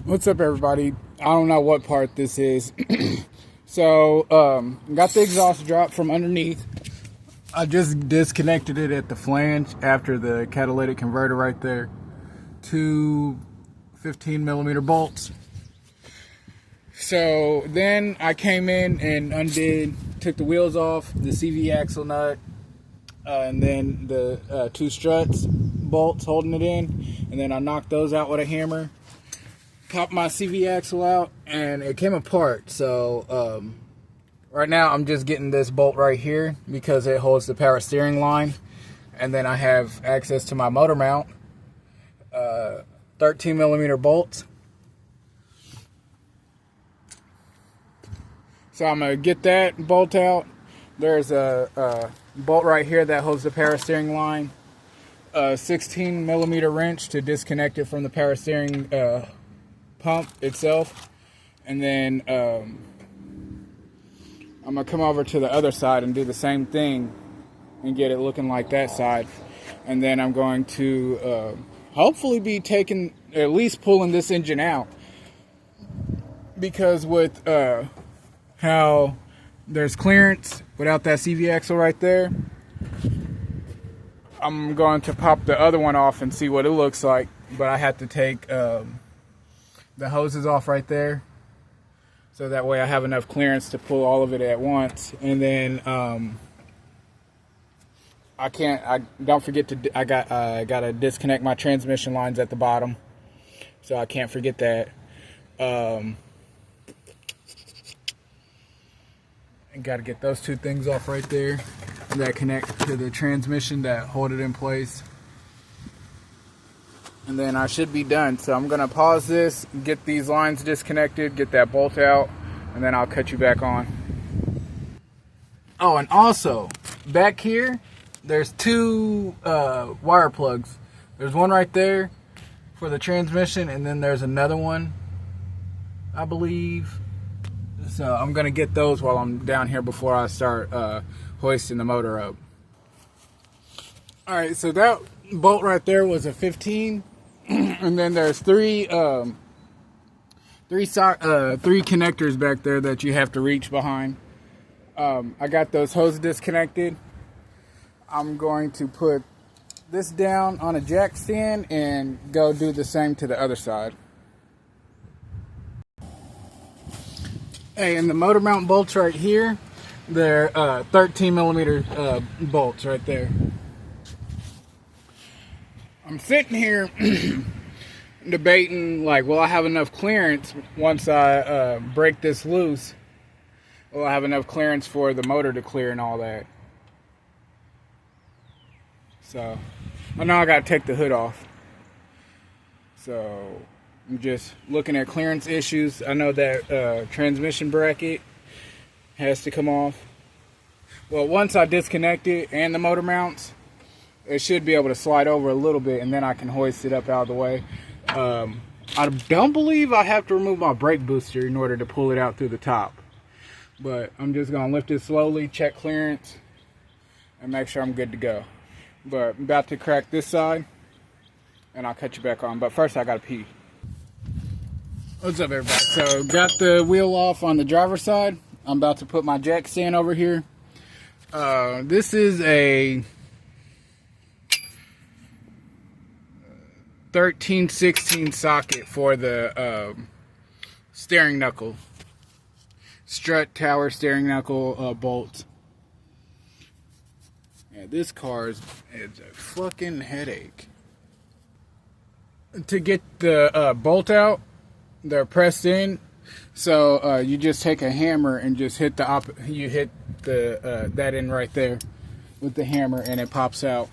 What's up, everybody? I don't know what part this is. So, got the exhaust drop from underneath. I just disconnected it at the flange after the catalytic converter right there. Two 15mm bolts. So then I came in and took the wheels off, the CV axle nut, and then the two struts, bolts holding it in, and then I knocked those out with a hammer. Popped my CV axle out and it came apart. So right now I'm just getting this bolt right here because it holds the power steering line, and then I have access to my motor mount, 13mm bolts. So I'm gonna get that bolt out. There's a bolt right here that holds the power steering line, a 16mm wrench to disconnect it from the power steering pump itself, and then I'm gonna come over to the other side and do the same thing and get it looking like that side, and then I'm going to hopefully be taking, at least pulling this engine out, because with how there's clearance without that CV axle right there, I'm going to pop the other one off and see what it looks like, but I have to take the hoses off right there, so that way I have enough clearance to pull all of it at once. And then I gotta disconnect my transmission lines at the bottom, so I can't forget that. I gotta get those two things off right there that connect to the transmission that hold it in place. And then I should be done. So I'm gonna pause this, get these lines disconnected, get that bolt out, and then I'll cut you back on. Oh, and also, back here, there's two wire plugs. There's one right there for the transmission, and then there's another one, I believe. So I'm gonna get those while I'm down here before I start hoisting the motor up. All right, so that bolt right there was a 15. And then there's three connectors back there that you have to reach behind. I got those hoses disconnected. I'm going to put this down on a jack stand and go do the same to the other side. Hey, and the motor mount bolts right here, they're 13mm bolts right there. I'm sitting here debating, like, will I have enough clearance once I break this loose? Will I have enough clearance for the motor to clear and all that? So, I know I gotta take the hood off. So, I'm just looking at clearance issues. I know that transmission bracket has to come off. Well, once I disconnect it and the motor mounts, it should be able to slide over a little bit, and then I can hoist it up out of the way. I don't believe I have to remove my brake booster in order to pull it out through the top. But I'm just going to lift it slowly, check clearance, and make sure I'm good to go. But I'm about to crack this side, and I'll cut you back on. But first, I got to pee. What's up, everybody? So, got the wheel off on the driver's side. I'm about to put my jack stand over here. This is a 13/16 socket for the steering knuckle, strut tower steering knuckle bolts. Yeah, this car is a fucking headache. To get the bolt out, they're pressed in, so you just take a hammer and just hit that in right there with the hammer, and it pops out.